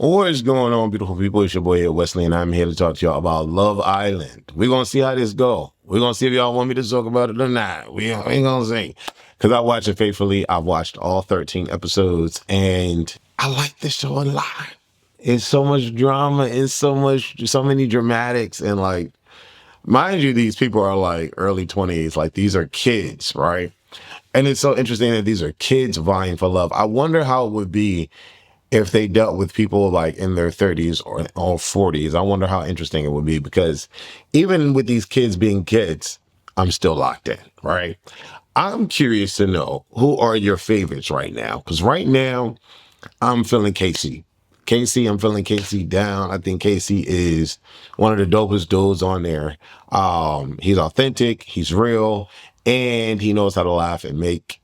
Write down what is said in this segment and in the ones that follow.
What is going on, beautiful people? It's your boy here, Wesley, and I'm here to talk to y'all about Love Island. We're going to see how this go. We're going to see if y'all want me to talk about it or not. We ain't going to see. Because I watch it faithfully. I've watched all 13 episodes, and I like this show a lot. It's so much drama. It's so many dramatics. And like, mind you, these people are like early 20s. Like, these are kids, right? And it's so interesting that these are kids vying for love. I wonder how it would be if they dealt with people like in their 30s or 40s. I wonder how interesting it would be, because even with these kids being kids, I'm still locked in, right? I'm curious to know, who are your favorites right now? Because right now, I'm feeling Casey. I'm feeling Casey down. I think Casey is one of the dopest dudes on there. He's authentic, he's real, and he knows how to laugh and make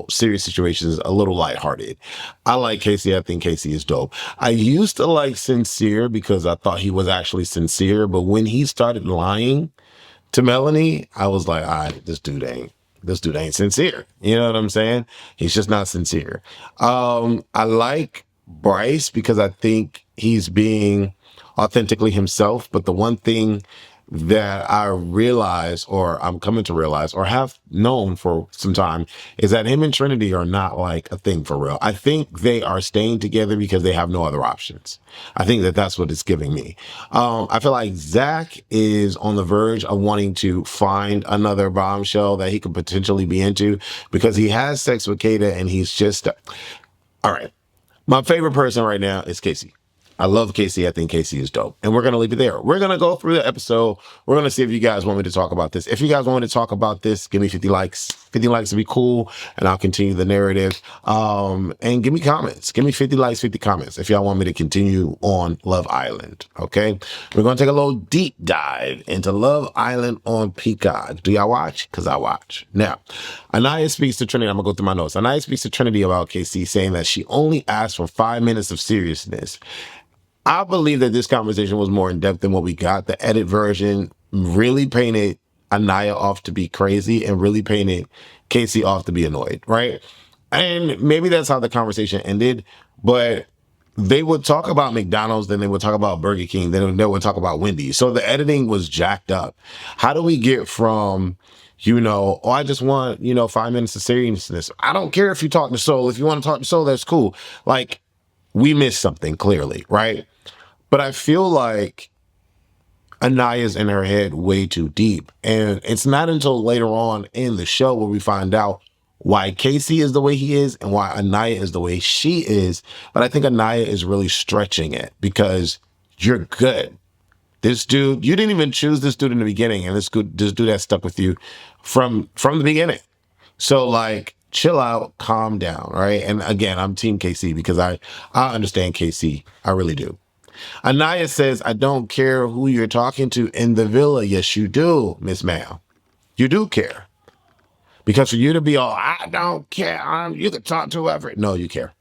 serious situations a little lighthearted. I like Casey. I think Casey is dope. I used to like Sincere because I thought he was actually sincere, but when he started lying to Melanie, I was like, all right, this dude ain't sincere. You know what I'm saying? He's just not sincere. I like Bryce because I think he's being authentically himself. But the one thing that I realize, or I'm coming to realize, or have known for some time, is that him and Trinity are not like a thing for real. I think they are staying together because they have no other options. I think that that's what it's giving me. I feel like Zach is on the verge of wanting to find another bombshell that he could potentially be into, because he has sex with Kata and he's just, all right. My favorite person right now is Casey. I love Casey. I think Casey is dope. And we're going to leave it there. We're going to go through the episode. We're going to see if you guys want me to talk about this. If you guys want me to talk about this, give me 50 likes. 50 likes would be cool, and I'll continue the narrative. And give me comments. Give me 50 likes, 50 comments if y'all want me to continue on Love Island. Okay? We're going to take a little deep dive into Love Island on Peacock. Do y'all watch? Because I watch. Now, Anaya speaks to Trinity. I'm going to go through my notes. Anaya speaks to Trinity about Casey, saying that she only asked for 5 minutes of seriousness. I believe that this conversation was more in depth than what we got. The edit version really painted Anaya off to be crazy and really painted Casey off to be annoyed, right? And maybe that's how the conversation ended, but they would talk about McDonald's, then they would talk about Burger King, then they would talk about Wendy's. So the editing was jacked up. How do we get from, oh, I just want, 5 minutes of seriousness. I don't care if you talk to Soul. If you want to talk to Soul, that's cool. Like, we missed something clearly, right? But I feel like Anaya's in her head way too deep. And it's not until later on in the show where we find out why Casey is the way he is and why Anaya is the way she is. But I think Anaya is really stretching it, because you're good. This dude, you didn't even choose this dude in the beginning, and this dude has stuck with you from the beginning. So like, chill out, calm down, right? And again, I'm Team KC because I understand KC. I really do. Anaya says, I don't care who you're talking to in the villa. Yes, you do, Miss Ma'am. You do care. Because for you to be all, I don't care, you can talk to whoever. No, you care.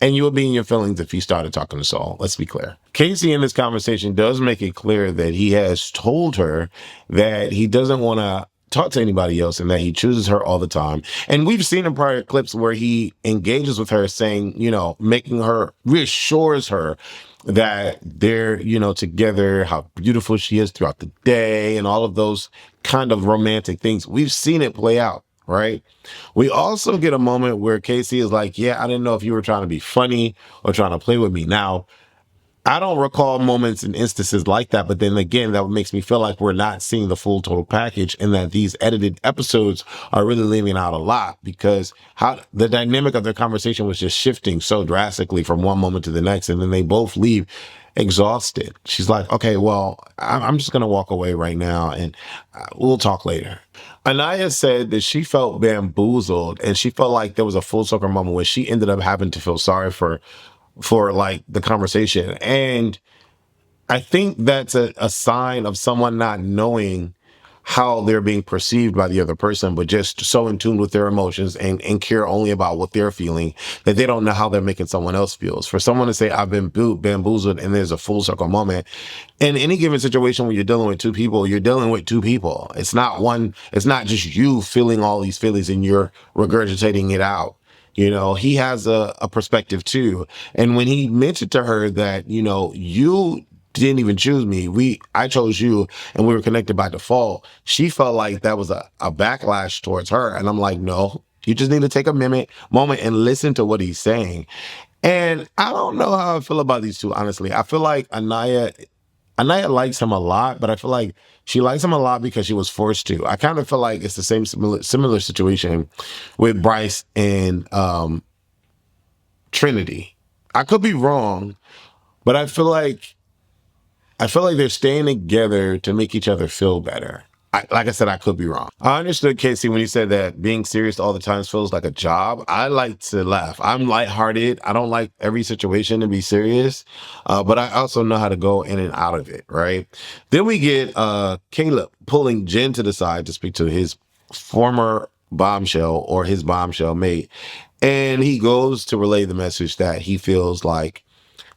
And you would be in your feelings if you started talking to Saul. Let's be clear. Casey in this conversation does make it clear that he has told her that he doesn't want to talk to anybody else and that he chooses her all the time. And we've seen in prior clips where he engages with her, saying, making her, reassures her that they're, together, how beautiful she is throughout the day, and all of those kind of romantic things. We've seen it play out, right? We also get a moment where Casey is like, yeah, I didn't know if you were trying to be funny or trying to play with me. Now, I don't recall moments and instances like that, but then again, that makes me feel like we're not seeing the full total package, and that these edited episodes are really leaving out a lot, because how the dynamic of their conversation was just shifting so drastically from one moment to the next, and then they both leave exhausted. She's like, okay, well, I'm just going to walk away right now, and we'll talk later. Anaya said that she felt bamboozled, and she felt like there was a full circle moment where she ended up having to feel sorry for like the conversation. And I think that's a sign of someone not knowing how they're being perceived by the other person, but just so in tune with their emotions and care only about what they're feeling, that they don't know how they're making someone else feel. For someone to say, I've been bamboozled, and there's a full circle moment in any given situation where you're dealing with two people, you're dealing with two people. It's not just you feeling all these feelings and you're regurgitating it out. He has a perspective too. And when he mentioned to her that, you didn't even choose me, I chose you, and we were connected by default, she felt like that was a backlash towards her. And I'm like, no, you just need to take a moment and listen to what he's saying. And I don't know how I feel about these two, honestly. I feel like Anaya likes him a lot, but I feel like she likes him a lot because she was forced to. I kind of feel like it's the same similar situation with Bryce and Trinity. I could be wrong, but I feel like they're staying together to make each other feel better. Like I said, I could be wrong. I understood Casey when he said that being serious all the time feels like a job. I like to laugh. I'm lighthearted. I don't like every situation to be serious, but I also know how to go in and out of it, right? Then we get Caleb pulling Jen to the side to speak to his former bombshell or his bombshell mate. And he goes to relay the message that he feels like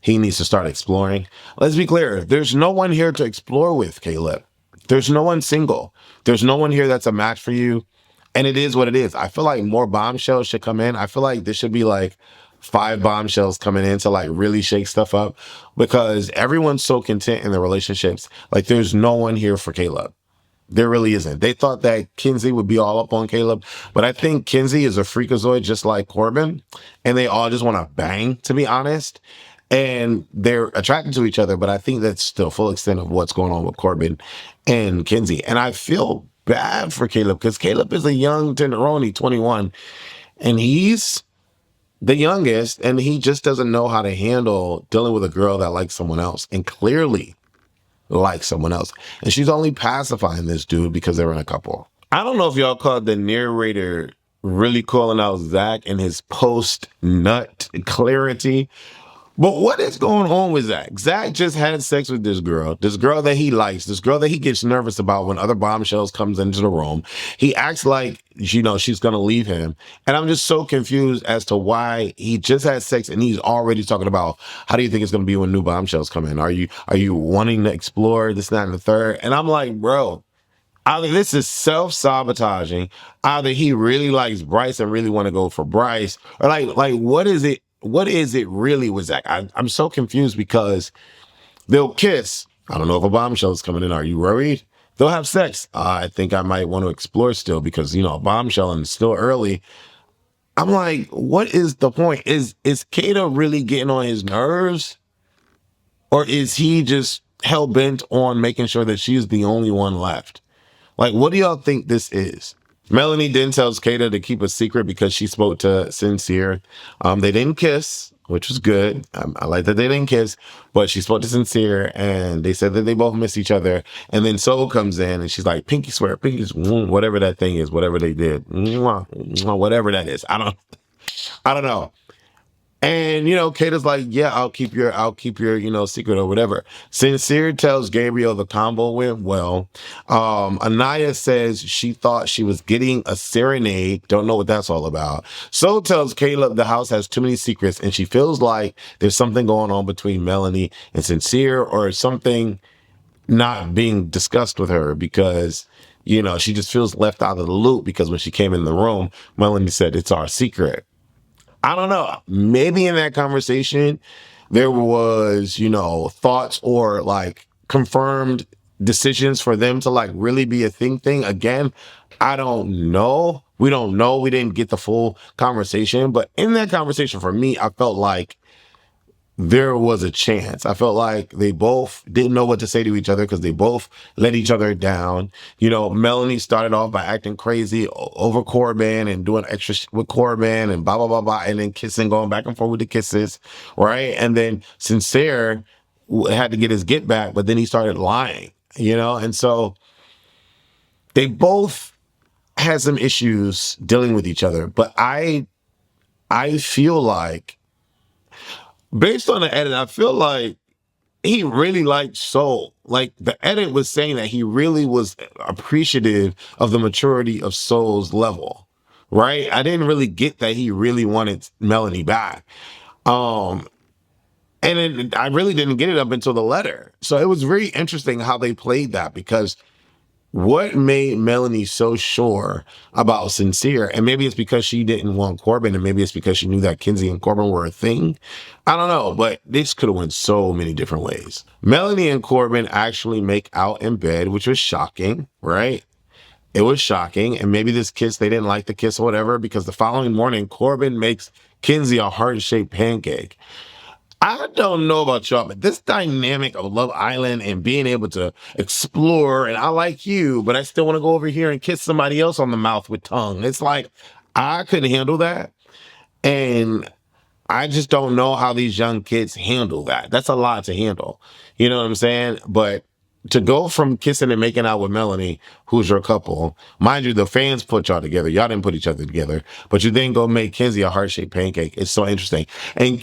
he needs to start exploring. Let's be clear. There's no one here to explore with, Caleb. There's no one single. There's no one here that's a match for you. And it is what it is. I feel like more bombshells should come in. I feel like there should be like 5 bombshells coming in to like really shake stuff up, because everyone's so content in their relationships. Like there's no one here for Caleb. There really isn't. They thought that Kinsey would be all up on Caleb, but I think Kinsey is a freakazoid just like Corbin, and they all just want to bang, to be honest. And they're attracted to each other, but I think that's the full extent of what's going on with Corbin and Kinsey. And I feel bad for Caleb because Caleb is a young tenderoni, 21, and he's the youngest, and he just doesn't know how to handle dealing with a girl that likes someone else. And clearly like someone else. And she's only pacifying this dude because they're in a couple. I don't know if y'all caught the narrator really calling out Zach and his post nut clarity. But what is going on with Zach? Zach just had sex with this girl that he likes, this girl that he gets nervous about when other bombshells comes into the room. He acts like, she's going to leave him. And I'm just so confused as to why he just had sex and he's already talking about, how do you think it's going to be when new bombshells come in? Are you wanting to explore this, that, and the third? And I'm like, bro, either this is self-sabotaging, either he really likes Bryce and really want to go for Bryce, or like what is it? What is it really with Zach? I'm so confused because they'll kiss. I don't know if a bombshell is coming in. Are you worried? They'll have sex. I think I might want to explore still because, a bombshell and it's still early. I'm like, what is the point? Is Kata really getting on his nerves? Or is he just hell bent on making sure that she's the only one left? Like, what do y'all think this is? Melanie then tells Kata to keep a secret because she spoke to Sincere. They didn't kiss, which was good. I like that they didn't kiss, but she spoke to Sincere and they said that they both miss each other. And then Soul comes in and she's like, pinky swear, pinky, whatever that thing is, whatever they did, whatever that is. I don't know. And Kata's like, yeah, I'll keep your, secret or whatever. Sincere tells Gabriel the combo went well. Anaya says she thought she was getting a serenade. Don't know what that's all about. So tells Caleb the house has too many secrets, and she feels like there's something going on between Melanie and Sincere, or something not being discussed with her because she just feels left out of the loop because when she came in the room, Melanie said it's our secret. I don't know. Maybe in that conversation, there was, thoughts or like confirmed decisions for them to like really be a thing. Again, I don't know. We don't know. We didn't get the full conversation. But in that conversation, for me, I felt like there was a chance. I felt like they both didn't know what to say to each other because they both let each other down. Melanie started off by acting crazy over Corbin and doing extra with Corbin and blah, blah, blah, blah, and then kissing, going back and forth with the kisses, right? And then Sincere had to get his get back, but then he started lying, And so they both had some issues dealing with each other. But I feel like, based on the edit, I feel like he really liked Soul. Like the edit was saying that he really was appreciative of the maturity of Soul's level, right? I didn't really get that he really wanted Melanie back. Um, and then I really didn't get it up until the letter. So it was very interesting how they played that because what made Melanie so sure about Sincere? And maybe it's because she didn't want Corbin, and maybe it's because she knew that Kinsey and Corbin were a thing. I don't know, but this could have went so many different ways. Melanie and Corbin actually make out in bed, which was shocking, right? It was shocking. And maybe this kiss, they didn't like the kiss or whatever, because the following morning, Corbin makes Kinsey a heart-shaped pancake. I don't know about y'all, but this dynamic of Love Island and being able to explore, and I like you, but I still want to go over here and kiss somebody else on the mouth with tongue. It's like, I couldn't handle that. And I just don't know how these young kids handle that. That's a lot to handle. You know what I'm saying? But to go from kissing and making out with Melanie, who's your couple, mind you, the fans put y'all together. Y'all didn't put each other together, but you then go make Kinsey a heart-shaped pancake. It's so interesting. And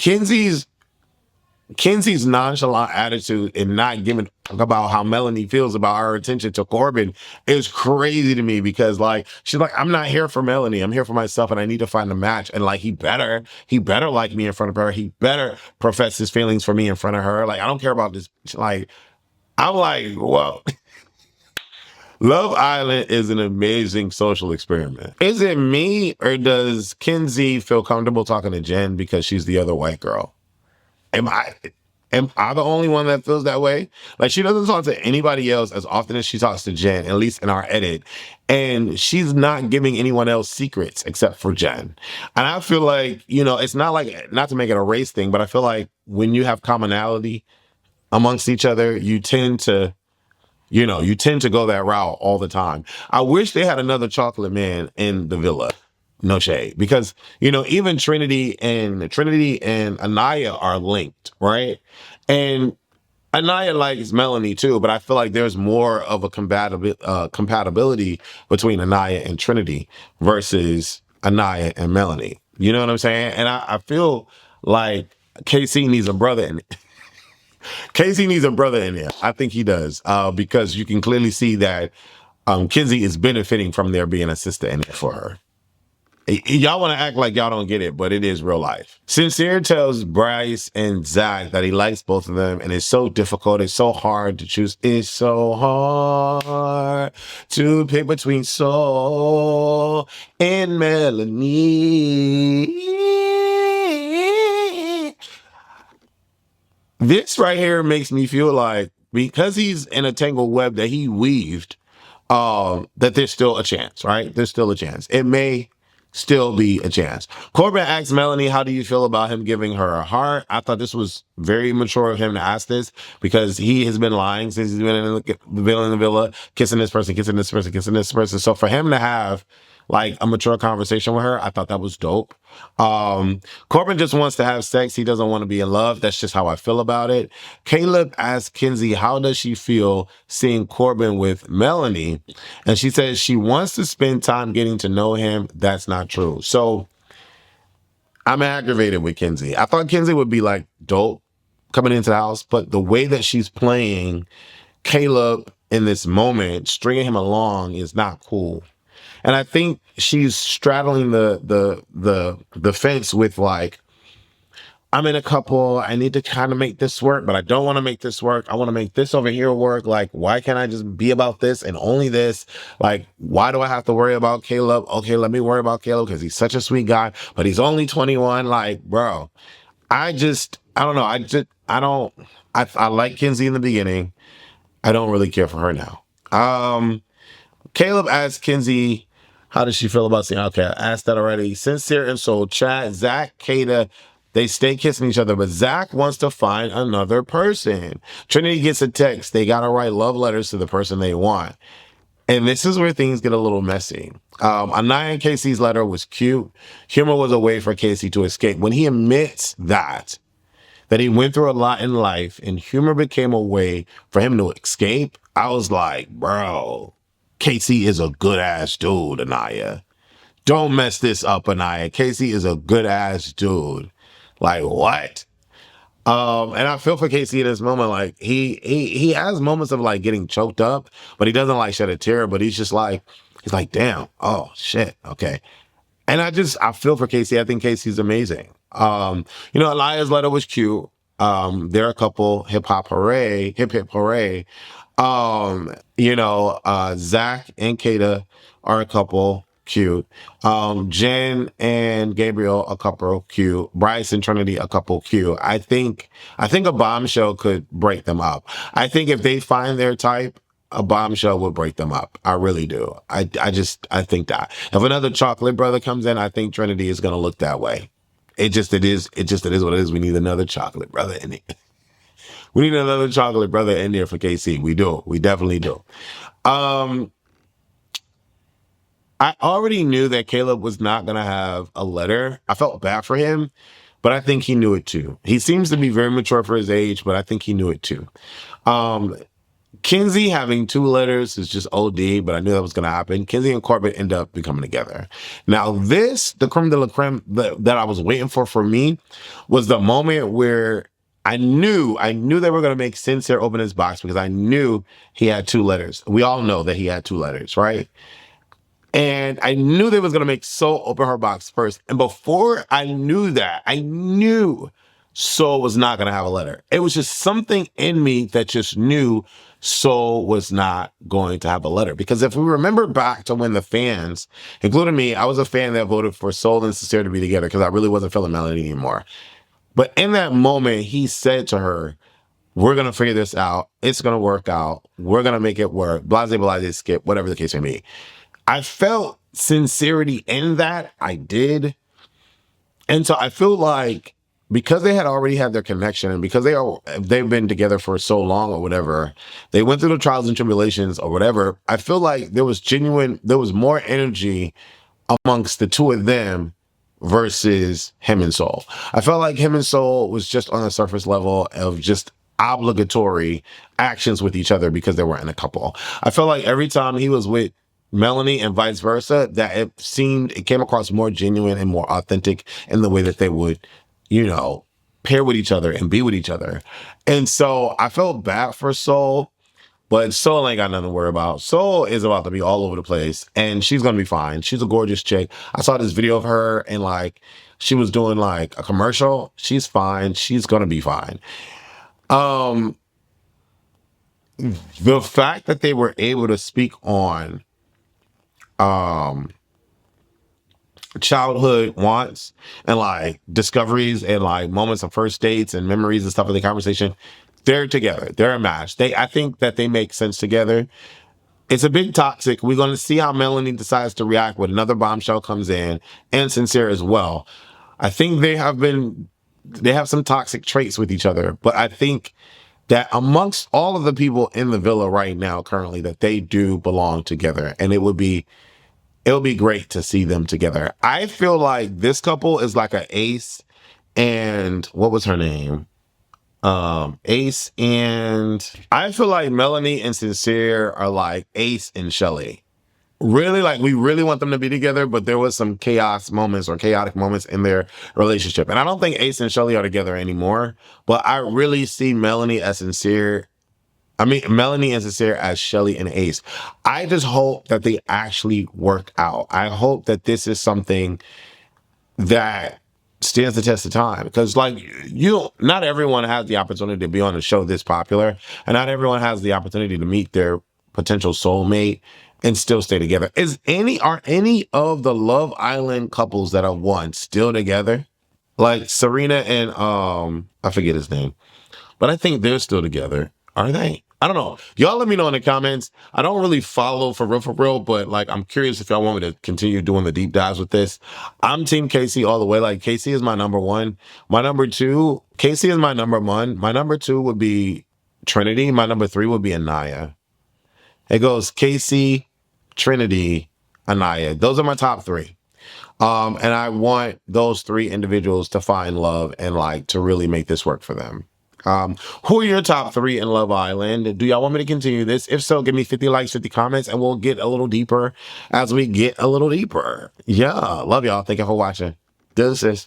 Kenzie's nonchalant attitude and not giving a fuck about how Melanie feels about her attention to Corbin is crazy to me, because like she's like, I'm not here for Melanie, I'm here for myself, and I need to find a match. And like he better like me in front of her. He better profess his feelings for me in front of her. Like, I don't care about this. Like, I'm like, well, Love Island is an amazing social experiment. Is it me, or does Kenzie feel comfortable talking to Jen because she's the other white girl? Am I am I the only one that feels that way? Like, she doesn't talk to anybody else as often as she talks to Jen, at least in our edit. And she's not giving anyone else secrets except for Jen. And I feel like, it's not like, not to make it a race thing, but I feel like when you have commonality amongst each other, you tend to go that route all the time. I wish they had another chocolate man in the villa. No shade, because even Trinity and Anaya are linked, right? And Anaya likes Melanie too, but I feel like there's more of a compatibility between Anaya and Trinity versus Anaya and Melanie. You know what I'm saying? And I feel like KC needs a brother in Casey needs a brother in there. I think he does, because you can clearly see that Kinsey is benefiting from there being a sister in there for her. Y'all want to act like y'all don't get it, but it is real life. Sincere tells Bryce and Zach that he likes both of them, and it's so difficult. It's so hard to choose. It's so hard to pick between Soul and Melanie. This right here makes me feel like, because he's in a tangled web that he weaved, that there's still a chance, right? There's still a chance. It may still be a chance. Corbin asks Melanie, how do you feel about him giving her a heart? I thought this was very mature of him to ask this, because he has been lying since he's been in the villa, kissing this person, kissing this person, kissing this person. So for him to have like a mature conversation with her, I thought that was dope. Corbin just wants to have sex. He doesn't want to be in love. That's just how I feel about it. Caleb asks Kinsey, how does she feel seeing Corbin with Melanie? And she says she wants to spend time getting to know him. That's not true. So I'm aggravated with Kinsey. I thought Kinsey would be like dope coming into the house, but the way that she's playing Caleb in this moment, stringing him along, is not cool. And I think she's straddling the fence with like, I'm in a couple, I need to kind of make this work, but I don't want to make this work. I want to make this over here work. Like, why can't I just be about this and only this? Like, why do I have to worry about Caleb? Okay, let me worry about Caleb because he's such a sweet guy, but he's only 21. Like, bro, I don't know. I like Kinsey in the beginning. I don't really care for her now. Caleb asked Kinsey, how does she feel about seeing? Okay, I asked that already. Sincere and Soul chat. Zach, Kata, they stay kissing each other, but Zach wants to find another person. Trinity gets a text. They got to write love letters to the person they want. And this is where things get a little messy. Anaya and Casey's letter was cute. Humor was a way for Casey to escape. When he admits that he went through a lot in life and humor became a way for him to escape, I was like, bro, Casey is a good ass dude, Anaya. Don't mess this up, Anaya. Casey is a good ass dude. Like, what? And I feel for Casey in this moment. Like, he has moments of like getting choked up, but he doesn't like shed a tear, but he's like, damn, oh shit, okay. And I feel for Casey. I think Casey's amazing. Elias' letter was cute. They're a couple, hip hip hooray. Zach and Kata are a couple cute. Jen and Gabriel a couple cute. Bryce and Trinity a couple cute. I think a bombshell could break them up. I think if they find their type, a bombshell would break them up. I really do. I think that. If another chocolate brother comes in, I think Trinity is gonna look that way. It is what it is. We need another chocolate brother in it. We need another chocolate brother in there for KC. We do. We definitely do. Um, I already knew that Caleb was not going to have a letter. I felt bad for him, but I think he knew it too. He seems to be very mature for his age, but I think he knew it too. Um, Kinsey having two letters is just OD, but I knew that was going to happen. Kinsey and Corbett end up becoming together. Now, the creme de la creme that I was waiting for me, was the moment where I knew they were going to make Sincere open his box because I knew he had two letters. We all know that he had two letters, right? And I knew they was going to make Soul open her box first. And before I knew that, I knew Soul was not going to have a letter. It was just something in me that just knew Soul was not going to have a letter. Because if we remember back to when the fans, including me, I was a fan that voted for Soul and Sincere to be together because I really wasn't feeling Melanie anymore. But in that moment, he said to her, we're going to figure this out. It's going to work out. We're going to make it work. Blase, blase, skip, whatever the case may be. I felt sincerity in that. I did. And so I feel like because they had already had their connection and because they've been together for so long or whatever, they went through the trials and tribulations or whatever. I feel like there was more energy amongst the two of them versus him and Soul. I felt like him and Soul was just on the surface level of just obligatory actions with each other because they were in a couple. I felt like every time he was with Melanie and vice versa, that it came across more genuine and more authentic in the way that they would, you know, pair with each other and be with each other. And so I felt bad for Soul, but Soul ain't got nothing to worry about. Soul is about to be all over the place, and she's gonna be fine. She's a gorgeous chick. I saw this video of her, and like she was doing like a commercial. She's fine. She's gonna be fine. Um, the fact that they were able to speak on um childhood wants and like discoveries and like moments of first dates and memories and stuff of the conversation, they're together. They're a match. I think that they make sense together. It's a big toxic. We're going to see how Melanie decides to react when another bombshell comes in, and Sincere as well. I think they have some toxic traits with each other, but I think that amongst all of the people in the villa right now, currently, that they do belong together, and it would be great to see them together. I feel like this couple is like a Ace and what was her name? Ace and I feel like Melanie and Sincere are like Ace and Shelly. Really, like we really want them to be together, but there was some chaotic moments in their relationship. And I don't think Ace and Shelly are together anymore, but I really see Melanie and Sincere as Shelly and Ace. I just hope that they actually work out. I hope that this is something that stands the test of time because not everyone has the opportunity to be on a show this popular, and not everyone has the opportunity to meet their potential soulmate and still stay together. Are any of the Love Island couples that have won still together? Like Serena and I forget his name, but I think they're still together. Are they? I don't know. Y'all let me know in the comments. I don't really follow for real, but like I'm curious if y'all want me to continue doing the deep dives with this. I'm Team Casey all the way. Like Casey is my number one. My number two, Casey is my number one. My number two would be Trinity. My number three would be Anaya. It goes Casey, Trinity, Anaya. Those are my top three. And I want those three individuals to find love and like to really make this work for them. Who are your top three in Love Island? Do y'all want me to continue this? If so, give me 50 likes, 50 comments, and we'll get a little deeper as we get a little deeper. Yeah, love y'all. Thank you for watching. This is